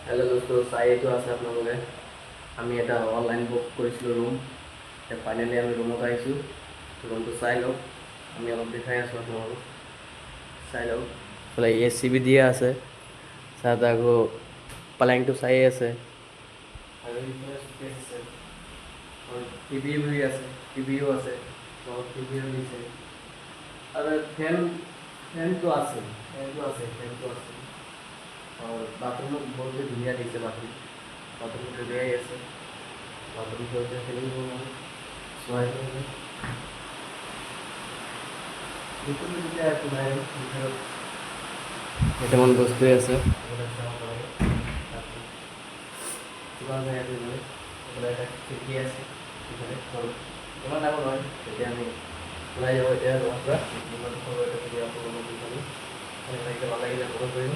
Hello' দোস্ত, চাই এইটো আছে আপোনালোকে। আমি এটা অনলাইন বুক কৰিছিলোঁ ৰুম। এতিয়া ফাইনেলি আমি ৰুমত আহিছোঁ। ৰুমটো চাই লওক। আমি অলপ দেখাই আছোঁ আপোনালোকক, চাই লওক। এইফালে AC দিয়া আছে, তাত আকৌ পালেংটো চাই আছে, আৰু এইফালে স্পেচ আছে, আৰু টিভিও আছে, টিভিও দিছে, আৰু ফেনটো আছে। और बाथरूम बहुत ही धुनिया दिखছে। बाथरूम ধুনীয়াই আছে। বাথৰুমটো এতিয়া ফিলিং কৰোঁ আমি চোৱাই ভিতৰত এতিয়া একো নাই। ভিতৰত কেইটামান বস্তুৱে আছে, এইবিলাক চাব পাৰে। কিমান জেগা দিলে এইফালে এটা খিৰিকী আছে, ইফালে সৰু ইমান ডাঙৰ নহয়। তেতিয়া আমি ওলাই যাব এতিয়া ৰুমৰ পৰা। ইমান সৰু এটা ভিডিঅ' আপোনালোকক দি পালোঁ। ভাল লাগিলে ফোন কৰিব।